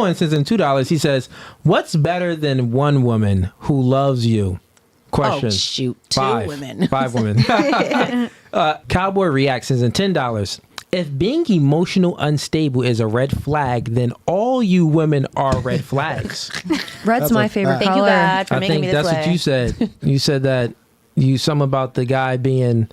on sends in $2. He says, what's better than one woman who loves you? Question. Oh, shoot. Five women. Cowboy Reacts sends in $10. If being emotional unstable is a red flag, then all you women are red flags. Red's my favorite color. Thank you, God, for making me this way. I think that's what you said. You said that something about the guy being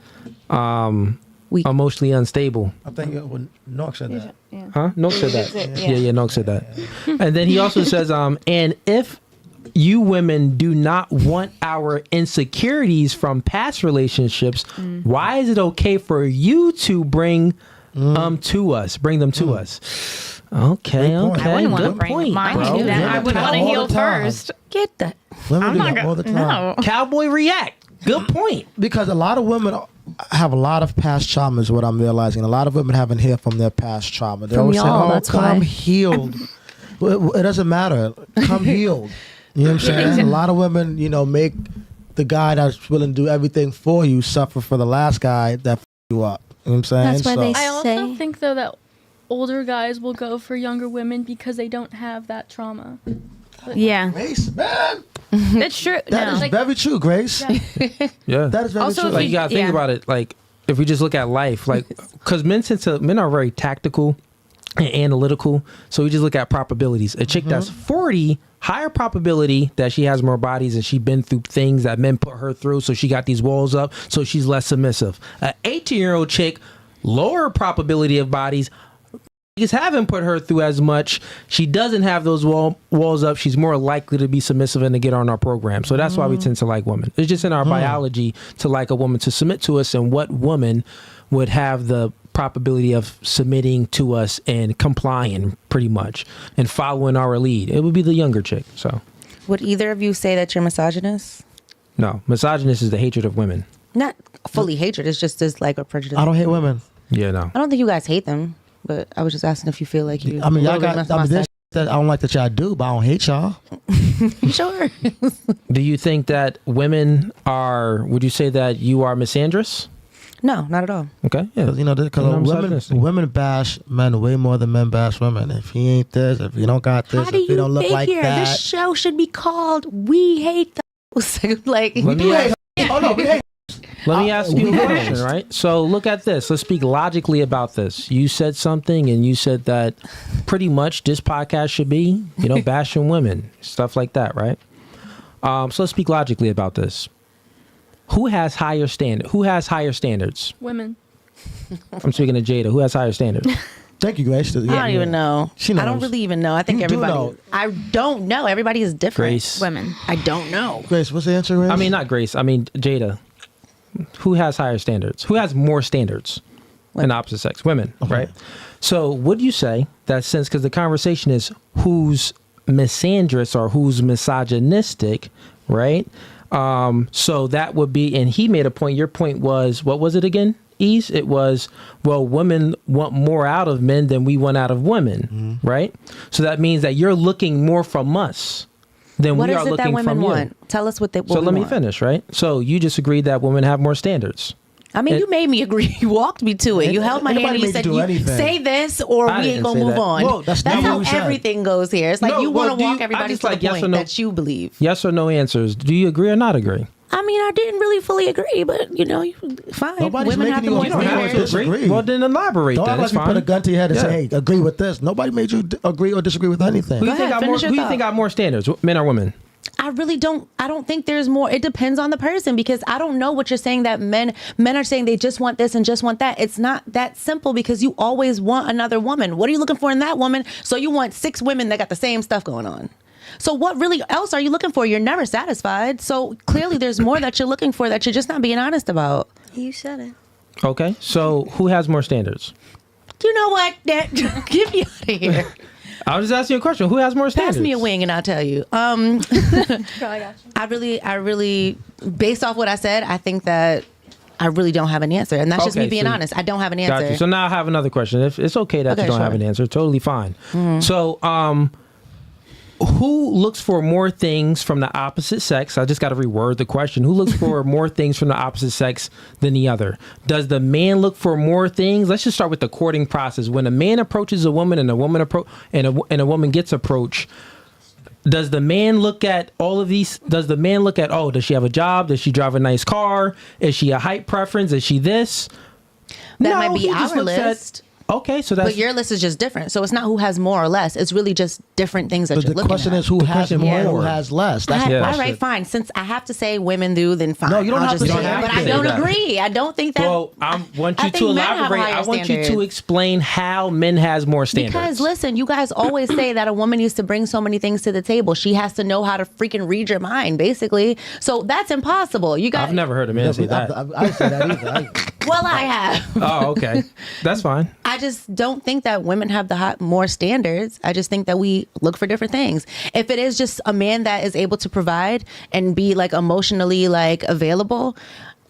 emotionally unstable. I think Nock said that. Yeah. Huh? Nock said that. Yeah, Nock said that. And then he also says, and if you women do not want our insecurities from past relationships, why is it okay for you to bring to us? Bring them to us. Okay. I wouldn't want to bring mine to them. I would want to heal first. Get that. Women do that all the time. No. Cowboy React. Good point. Because a lot of women have a lot of past trauma is what I'm realizing. A lot of women haven't healed from their past trauma. They always say, come healed. It doesn't matter. Come healed. You know what I'm saying? A lot of women, make the guy that's willing to do everything for you suffer for the last guy that you up. You know what I'm saying? That's why they I also think, though, that older guys will go for younger women because they don't have that trauma. Yeah. Grace, man. It's true. That is very true, Grace. Yeah. That is very true. Like, you gotta think about it. Like, if we just look at life, like, because men are very tactical and analytical. So we just look at probabilities. A chick that's 40, higher probability that she has more bodies and she's been through things that men put her through. So she got these walls up. So she's less submissive. An 18-year-old chick, lower probability of bodies. Niggas haven't put her through as much. She doesn't have those walls up. She's more likely to be submissive and to get on our program. So that's why we tend to like women. It's just in our biology to like a woman to submit to us. And what woman would have the probability of submitting to us and complying pretty much and following our lead? It would be the younger chick. So would either of you say that you're misogynist? No, misogynist is the hatred of women. Not fully hatred. It's just as like a prejudice. I don't hate women. Yeah, no. I don't think you guys hate them, but I was just asking if you feel like you. I mean, y'all got. I mean, this that I don't like that y'all do, but I don't hate y'all. Sure. Do you think that women are? Would you say that you are misandrous? No, not at all. Okay, yeah. Because women bash men way more than men bash women. If he ain't this, if he don't got this, if he don't look like that. This show should be called "We Hate the." Like, Let me ask, oh no, we hate. Let me ask you a question, right? So look at this. Let's speak logically about this. You said something, and you said that pretty much this podcast should be, bashing women, stuff like that, right? So let's speak logically about this. Who has higher standards? Women. I'm speaking to Jada. Who has higher standards? Thank you, Grace. I don't even know. She knows. I don't really even know. I think everybody. Know. I don't know. Everybody is different. Grace. Women. I don't know. Grace, what's the answer, Grace? I mean, not Grace. I mean, Jada. Who has higher standards? Who has more standards than opposite sex? Women, right? So would you say that since, because the conversation is who's misandrous or who's misogynistic, right? So that would be, and he made a point. Your point was, what was it again? Ease? It was, well, women want more out of men than we want out of women, right? So that means that you're looking more from us than we are looking from you. Want? Tell us what they want. So let me finish, right? So you just agreed that women have more standards. I mean, you made me agree. You walked me to it. You held my hand and you said, say this or we ain't going to move on. Whoa, that's how everything goes here. It's like you want to walk everybody to the point that you believe. Yes or no answers. Do you agree or not agree? I mean, I didn't really fully agree, but fine. Nobody's women have making to you want to disagree. Well, then elaborate. Don't let me put a gun to your head and say, hey, agree with this. Nobody made you agree or disagree with anything. Who do you think got more standards, men or women? I really don't. I don't think there's more. It depends on the person, because I don't know what you're saying that men are saying they just want this and just want that. It's not that simple, because you always want another woman. What are you looking for in that woman? So you want 6 women that got the same stuff going on. So what really else are you looking for? You're never satisfied. So clearly there's more that you're looking for that you're just not being honest about. You said it. Okay. So who has more standards? You know what? Get me out of here. I was just asking you a question. Who has more standards? Pass me a wing and I'll tell you. I really, based off what I said, I think that I really don't have an answer. And that's just me being honest. I don't have an answer. Got you. So now I have another question. If it's okay that you don't have an answer, totally fine. So who looks for more things from the opposite sex? I just got to reword the question. Who looks for more things from the opposite sex than the other? Does the man look for more things? Let's just start with the courting process. When a man approaches a woman and a woman and a woman gets approached, does the man look at all of these? Does the man look at, oh, does she have a job? Does she drive a nice car? Is she a height preference? Is she this? That might be he just our looks list. Okay, so that's... But your list is just different. So it's not who has more or less. It's really just different things that you're looking at. The question is who has more, who has less. That's the question. All right, fine. Since I have to say women do, then fine. No, you don't have to say that. But I don't agree. I don't think that... Well, I want you to elaborate. I want you to explain how men has more standards. Because listen, you guys always say that a woman needs to bring so many things to the table. She has to know how to freaking read your mind, basically. So that's impossible. You guys... I've never heard a man say that. I say that either. Well, I have. Oh, okay. That's fine. I just don't think that women have more standards. I just think that we look for different things. If it is just a man that is able to provide and be like emotionally like available,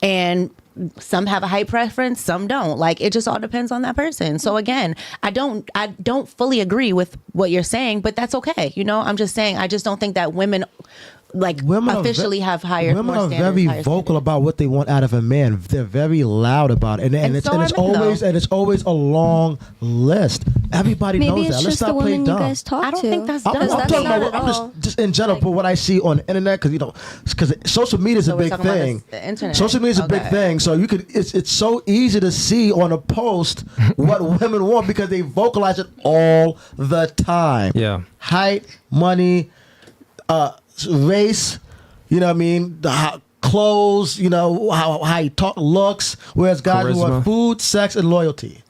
and some have a height preference, some don't. Like, it just all depends on that person. So again, I don't fully agree with what you're saying, but that's okay. You know, I'm just saying, I just don't think that women officially have higher. Women are very vocal about what they want out of a man. They're very loud about it, and it's always a long list. Everybody knows that. Let's not play dumb. I don't think that's dumb. I'm talking about. I'm just in general, but what I see on the internet, because social media is a big thing. The internet. Social media is a big thing, so you could. It's so easy to see on a post what women want because they vocalize it all the time. Yeah, height, money, race, you know what I mean, clothes, you know, how he talk, looks, whereas guys want food, sex, and loyalty.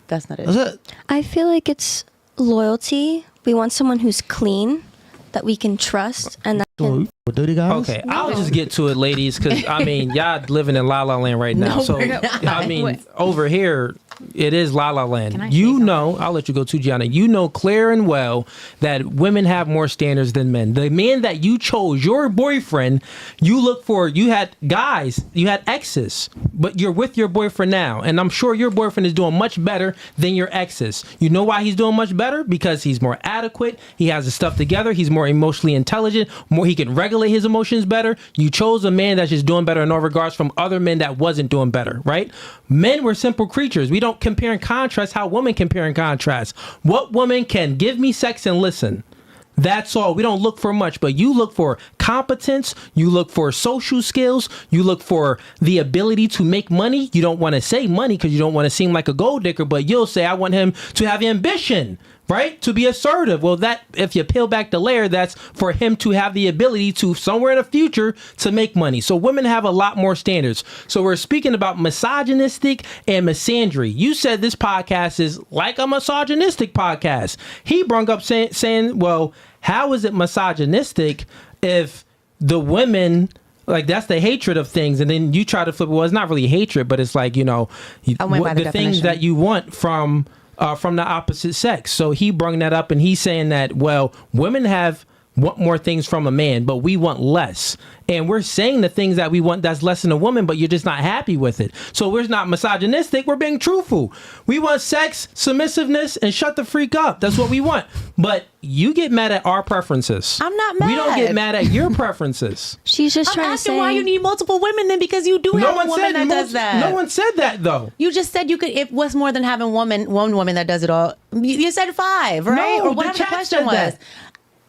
That's not it. That's it. I feel like it's loyalty. We want someone who's clean, that we can trust, and that can... Dirty guys? Okay, I'll just get to it, ladies, because, I mean, y'all living in La La Land right now. So, I mean, over here, it is La La Land. You know, I'll let you go too, Gianna. You know clear and well that women have more standards than men. The man that you chose, your boyfriend, you had exes, but you're with your boyfriend now. And I'm sure your boyfriend is doing much better than your exes. You know why he's doing much better? Because he's more adequate. He has his stuff together. He's more emotionally intelligent. He can regulate his emotions better. You chose a man that's just doing better in all regards from other men that wasn't doing better, right? Men were simple creatures. We don't compare and contrast how women compare and contrast. What woman can give me sex and listen? That's all. We don't look for much, but you look for competence. You look for social skills. You look for the ability to make money. You don't want to say money because you don't want to seem like a gold digger, but you'll say, I want him to have ambition, right? To be assertive. Well, that, if you peel back the layer, that's for him to have the ability to, somewhere in the future, to make money. So women have a lot more standards. So we're speaking about misogynistic and misandry. You said this podcast is like a misogynistic podcast. He brung up saying, well, how is it misogynistic if the women, like, that's the hatred of things, and then you try to flip it. Well, it's not really hatred, but it's like, you know, the things that you want from the opposite sex. So he brung that up, and he's saying that, well, women want more things from a man, but we want less. And we're saying the things that we want that's less than a woman, but you're just not happy with it. So we're not misogynistic. We're being truthful. We want sex, submissiveness, and shut the freak up. That's what we want. But you get mad at our preferences. I'm not mad. We don't get mad at your preferences. She's just trying to say why you need multiple women then, because you do have a woman that does that. No one said that, though. You just said you could. If what's more than having one woman that does it all? You said 5, right? No, or whatever the question was.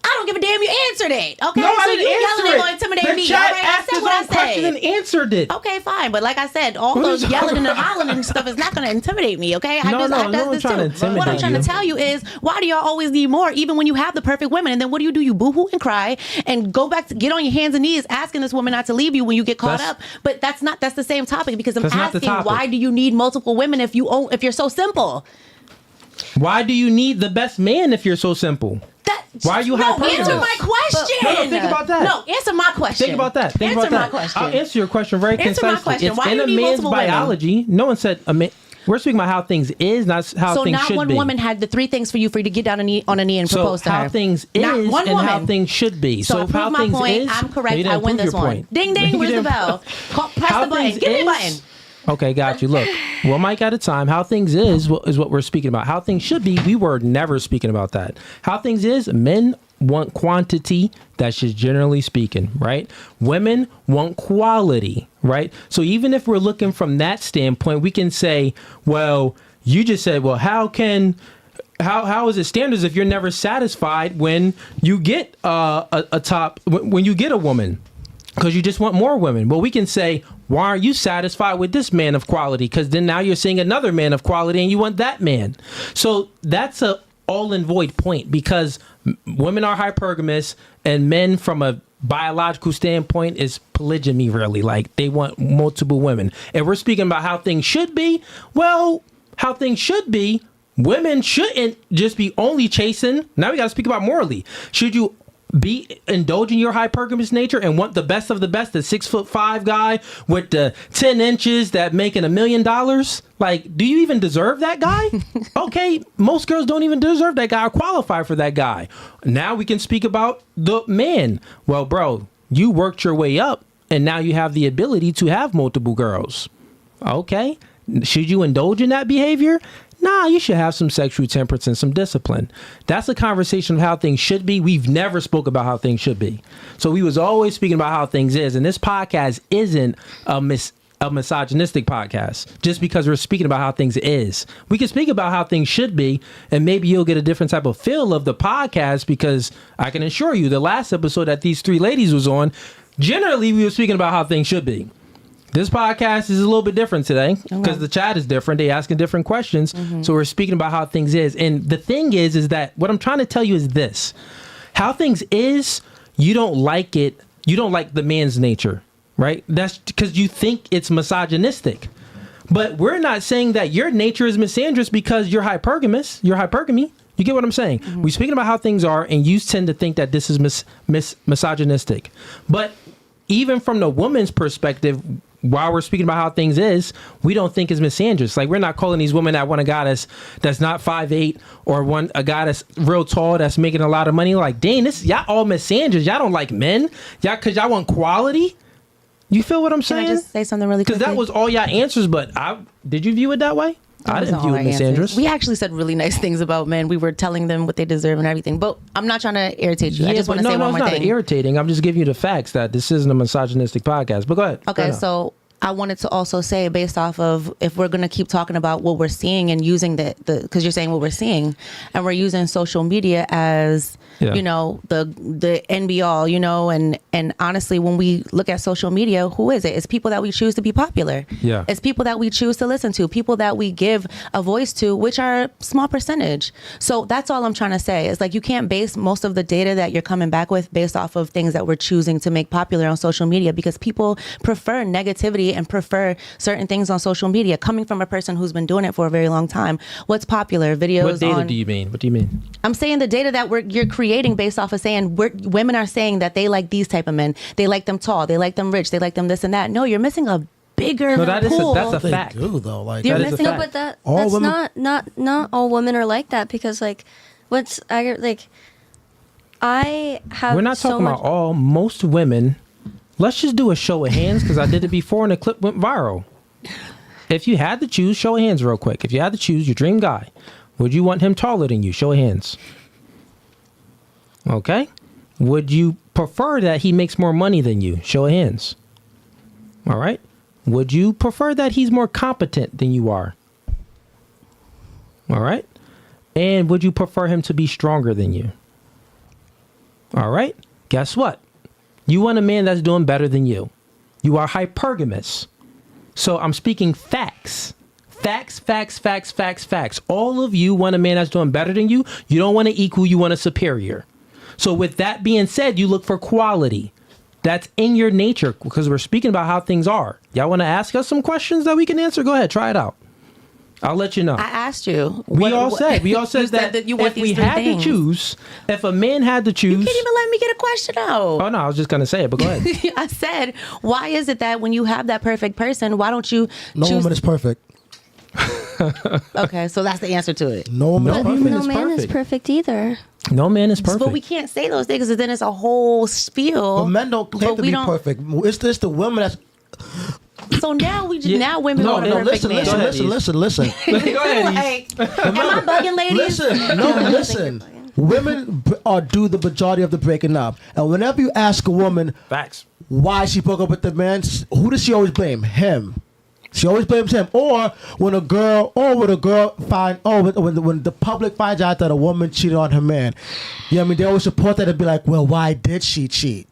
I don't give a damn. You answered it. Okay, no, so you yelling ain't gonna intimidate me. The chat all right, asked his own question and answered it. Okay, fine. But like I said, all those yelling and hollering and stuff is not gonna intimidate me. Okay, I does this too. What I'm trying to tell you is, why do y'all always need more, even when you have the perfect women? And then what do? You boo-hoo and cry and go back to get on your hands and knees asking this woman not to leave you when you get caught up. But that's the same topic, because I'm asking, why do you need multiple women if you're so simple? Why do you need the best man if you're so simple? Why are you hypergamous? Answer my question. No, think about that. No, answer my question. Think about that. Answer my question. I'll answer your question very concisely. My question. It's why in do you a need man's multiple biology. Women? No one said a man. We're speaking about how things is, not how things should be. So not one woman had the 3 things for you to get down on a knee and propose to her. So how things is and how things should be. So I prove my point. I'm correct. I win this one. Ding, ding. Where's the bell? Press the button. Give me the button. Okay, got you. Look, one mic at a time. How things is what we're speaking about. How things should be, we were never speaking about that. How things is, men want quantity. That's just generally speaking, right? Women want quality, right? So even if we're looking from that standpoint, we can say, well, you just said, well, how is it standards if you're never satisfied when you get when you get a woman? Because you just want more women. Well, we can say, why aren't you satisfied with this man of quality? Because then now you're seeing another man of quality and you want that man. So that's a all in void point, because women are hypergamous and men from a biological standpoint is polygamy, really. Like, they want multiple women. And we're speaking about how things should be. Well, how things should be, women shouldn't just be only chasing. Now we got to speak about morally. Should you be indulging your hypergamous nature and want the best of the best, the 6'5" guy with the 10 inches that making $1 million? Like, do you even deserve that guy? Okay, most girls don't even deserve that guy or qualify for that guy. Now we can speak about the man. Well, bro, you worked your way up and now you have the ability to have multiple girls. Okay, should you indulge in that behavior? Nah, you should have some sexual temperance and some discipline. That's a conversation of how things should be. We've never spoke about how things should be. So we was always speaking about how things is. And this podcast isn't a misogynistic podcast just because we're speaking about how things is. We can speak about how things should be, and maybe you'll get a different type of feel of the podcast, because I can assure you the last episode that these three ladies was on, generally we were speaking about how things should be. This podcast is a little bit different today because the chat is different. They asking different questions. So we're speaking about how things is. And the thing is that what I'm trying to tell you is this. How things is, you don't like it. You don't like the man's nature, right? That's because you think it's misogynistic. But we're not saying that your nature is misandrous because you're hypergamous. You're hypergamy. You get what I'm saying? We're speaking about how things are, and you tend to think that this is misogynistic. But even from the woman's perspective, while we're speaking about how things is, we don't think it's misandrous. Like, we're not calling these women that want a guy that's not 5'8", or a guy that's real tall that's making a lot of money. Like, dang, y'all all misandrous. Y'all don't like men. Because y'all want quality. You feel what I'm saying? Can I just say something really quickly? Because that was all y'all answers, but did you view it that way? I didn't view it misandrous. We actually said really nice things about men. We were telling them what they deserve and everything. But I'm not trying to irritate you. I just want to say one more thing. No, it's not irritating. I'm just giving you the facts that this isn't a misogynistic podcast. But go ahead. Okay, so I wanted to also say, based off of, if we're going to keep talking about what we're seeing and using because you're saying what we're seeing, and we're using social media as, you know, the end be all, you know, and honestly, when we look at social media, who is it? It's people that we choose to be popular. Yeah. It's people that we choose to listen to, people that we give a voice to, which are a small percentage. So that's all I'm trying to say. It's like, you can't base most of the data that you're coming back with based off of things that we're choosing to make popular on social media, because people prefer negativity and prefer certain things on social media. Coming from a person who's been doing it for a very long time, what's popular? Videos. What data do you mean? What do you mean? I'm saying the data that you're creating based off of saying women are saying that they like these type of men. They like them tall. They like them rich. They like them this and that. No, you're missing a bigger pool. That's a fact. They do, though. Like, you're that missing. No, but that's not all women are like that, because like I have. We're not talking about all. Most women. Let's just do a show of hands, because I did it before and the clip went viral. If you had to choose, show of hands real quick. If you had to choose your dream guy, would you want him taller than you? Show of hands. Okay. Would you prefer that he makes more money than you? Show of hands. All right. Would you prefer that he's more competent than you are? All right. And would you prefer him to be stronger than you? All right. Guess what? You want a man that's doing better than you. You are hypergamous. So I'm speaking facts. Facts. All of you want a man that's doing better than you. You don't want an equal, you want a superior. So with that being said, you look for quality. That's in your nature, because we're speaking about how things are. Y'all want to ask us some questions that we can answer? Go ahead, try it out. I'll let you know. I asked you. We all said that you want if we had to choose, if a man had to choose. You can't even let me get a question out. Oh, no, I was just going to say it, but go ahead. I said, why is it that when you have that perfect person, why don't you No woman is perfect. Okay, so that's the answer to it. No man is perfect either. No man is perfect. But we can't say those things, because then it's a whole spiel. But men don't claim to be perfect. It's just the women that's... So now now women want a perfect man. Listen. Go ahead. Am I bugging, ladies? Listen. women do the majority of the breaking up. And whenever you ask a woman Facts. why she broke up with the man, who does she always blame? Him. She always blames him. Or when a girl when the public finds out that a woman cheated on her man, you know what I mean? They always support that and be like, well, why did she cheat?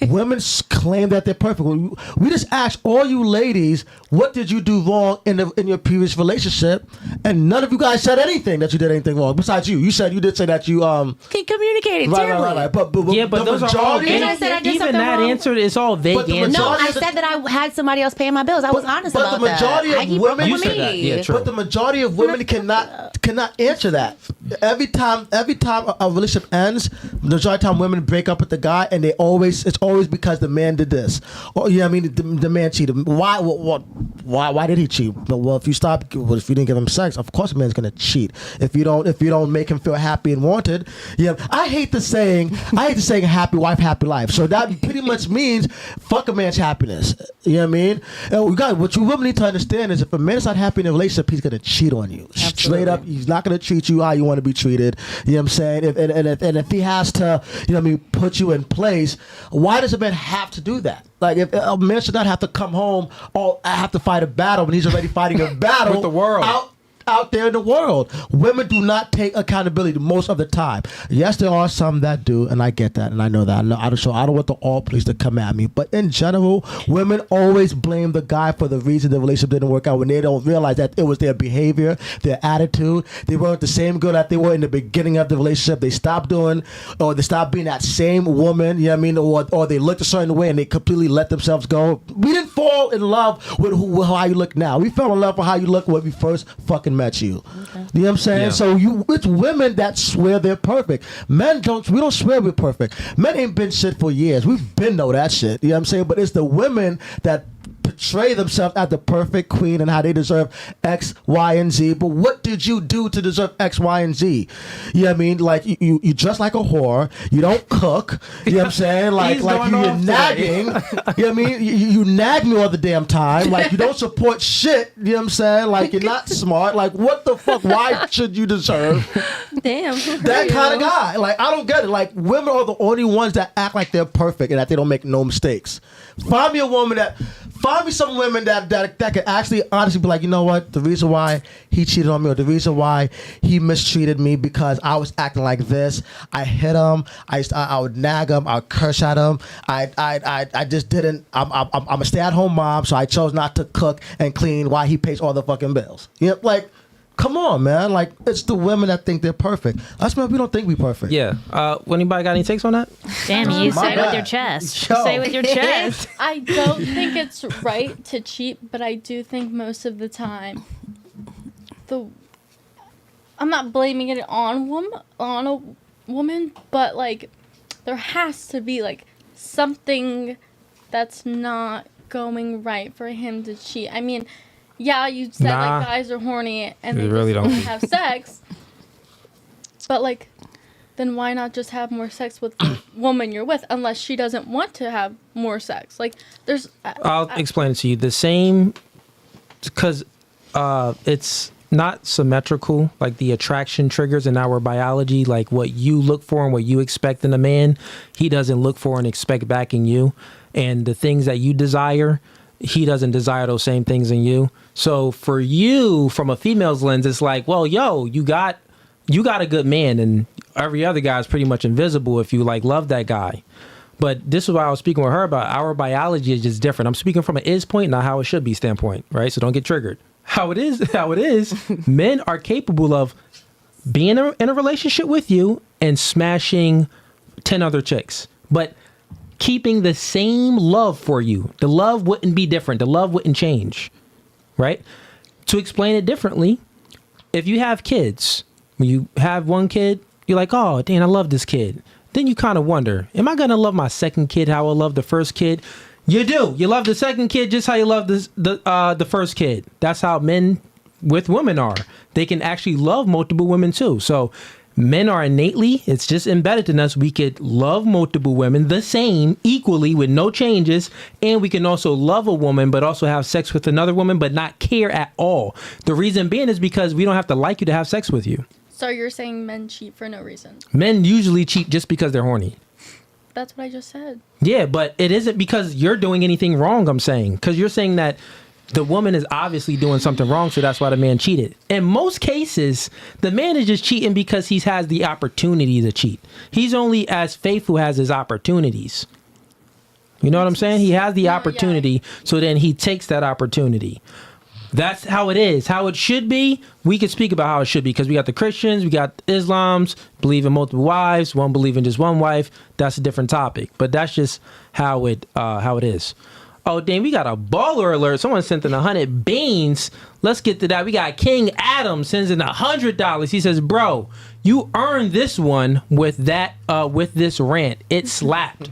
Women claim that they're perfect. We just asked all you ladies, what did you do wrong in your previous relationship? And none of you guys said anything that you did anything wrong. Besides you. You did say that you communicated terribly. Right. But those are all vague. I said I did Even something that wrong. answer is all vague. No, I said that I had somebody else paying my bills. I was honest about that. But the majority of women, you said that. Yeah, true. but the majority of women cannot answer that. Every time a relationship ends, the majority of the time women break up with the guy, and it's always because the man did this, or you know what I mean, the man cheated. Why did he cheat? Well, if you didn't give him sex, of course a man's gonna cheat. If you don't make him feel happy and wanted, yeah. I hate the saying happy wife, happy life. So that pretty much means fuck a man's happiness. You know what I mean? And what you really need to understand is if a man is not happy in a relationship, he's gonna cheat on you. Absolutely. Straight up, he's not gonna treat you how you want to be treated. You know what I'm saying? If he has to, you know what I mean, put you in place, why does a man have to do that? Like, if a man should not have to come home or have to fight a battle when he's already fighting a battle with the world. Out there in the world. Women do not take accountability most of the time. Yes, there are some that do, and I get that, and I know that. I don't want the all police to come at me, but in general, women always blame the guy for the reason the relationship didn't work out when they don't realize that it was their behavior, their attitude. They weren't the same girl that they were in the beginning of the relationship. They stopped doing, or they stopped being that same woman, you know what I mean, or they looked a certain way and they completely let themselves go. We didn't fall in love with how you look now. We fell in love with how you look when we first fucking met you. Okay. You know what I'm saying? Yeah. So it's women that swear they're perfect. Men we don't swear we're perfect. Men ain't been shit for years. We've been know that shit. You know what I'm saying? But it's the women that portray themselves as the perfect queen and how they deserve X, Y, and Z. But what did you do to deserve X, Y, and Z? You know what I mean? Like, you dress like a whore. You don't cook. You know what I'm saying? Like you're nagging. You know what I mean? You nag me all the damn time. Like, you don't support shit. You know what I'm saying? Like, you're not smart. Like, what the fuck? Why should you deserve that kind of guy? Like, I don't get it. Like, women are the only ones that act like they're perfect and that they don't make no mistakes. Find me some women that can actually honestly be like, you know what, the reason why he cheated on me, or the reason why he mistreated me because I was acting like this. I hit him. I would nag him. I would curse at him. I just didn't. I'm a stay-at-home mom, so I chose not to cook and clean while he pays all the fucking bills. You know, like, come on, man. Like, it's the women that think they're perfect. Us men, we don't think we perfect. Yeah. Anybody got any takes on that? Damn, you say it with your chest. Say it with your chest. I don't think it's right to cheat, but I do think most of the time, I'm not blaming it on a woman, but like, there has to be like something that's not going right for him to cheat. I mean, yeah, you said like guys are horny and they really don't have sex, but like, then why not just have more sex with the woman you're with, unless she doesn't want to have more sex? Like, I'll explain it to you. The same, because it's not symmetrical. Like, the attraction triggers in our biology, like what you look for and what you expect in a man, he doesn't look for and expect back in you, and the things that you desire, he doesn't desire those same things in you. So for you, from a female's lens, it's like, well, yo, you got a good man, and every other guy is pretty much invisible if you like love that guy. But this is why I was speaking with her about our biology is just different. I'm speaking from an is point, not how it should be standpoint, right? So don't get triggered. How it is, men are capable of being in a relationship with you and smashing 10 other chicks, but keeping the same love for you. The love wouldn't be different. The love wouldn't change, right? To explain it differently, if you have kids, when you have one kid, you're like, oh, Dan, I love this kid. Then you kind of wonder, am I going to love my second kid how I love the first kid? You do. You love the second kid just how you love the first kid. That's how men with women are. They can actually love multiple women too. So men are innately, it's just embedded in us, we could love multiple women the same, equally, with no changes, and we can also love a woman but also have sex with another woman but not care at all. The reason being is because we don't have to like you to have sex with you. So you're saying men cheat for no reason? Men usually cheat just because they're horny. That's what I just said. Yeah, but it isn't because you're doing anything wrong, I'm saying. Because you're saying that the woman is obviously doing something wrong, so that's why the man cheated. In most cases, the man is just cheating because he has the opportunity to cheat. He's only as faithful as his opportunities. You know what I'm saying? He has the opportunity, so then he takes that opportunity. That's how it is. How it should be, we could speak about how it should be, because we got the Christians, we got Islams, believe in multiple wives, one believe in just one wife. That's a different topic, but that's just how it is. Oh, dang, we got a baller alert. Someone sent in 100 beans. Let's get to that. We got King Adam sends in $100. He says, bro, you earned this one with this rant. It slapped.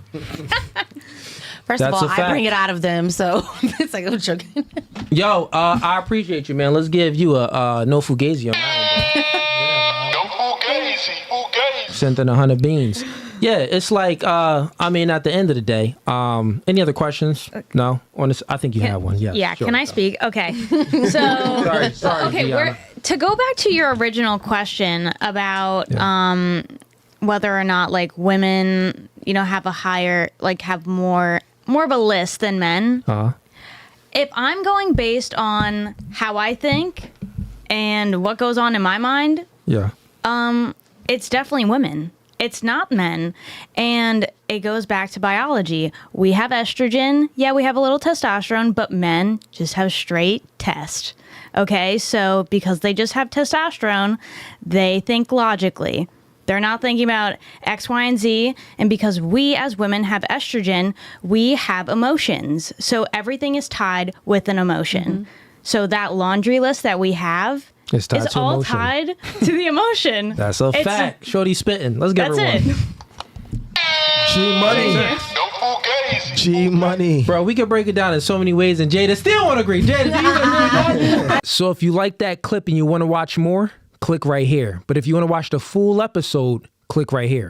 First of all, I bring it out of them, so it's like I'm joking. Yo, I appreciate you, man. Let's give you a nofugazee on that one, bro. Nofugazee. Sent in 100 beans. Yeah, it's like, I mean, at the end of the day, any other questions? No? I think you have one. Yeah, sure. Can I speak? Okay. So, sorry, okay, to go back to your original question about whether or not, like, women, you know, have a higher, like, have more of a list than men. If I'm going based on how I think and what goes on in my mind, it's definitely women. It's not men. And it goes back to biology. We have estrogen. Yeah, we have a little testosterone, but men just have straight test. Okay, so because they just have testosterone, they think logically. They're not thinking about X, Y, and Z. And because we as women have estrogen, we have emotions. So everything is tied with an emotion. Mm-hmm. So that laundry list that we have is all tied to the emotion. That's a fact. Shorty spitting. Let's give her one. G Money. G Money. Bro, we can break it down in so many ways, and Jada still won't agree. Jada, do you agree with that? So if you like that clip and you want to watch more, click right here. But if you want to watch the full episode, click right here.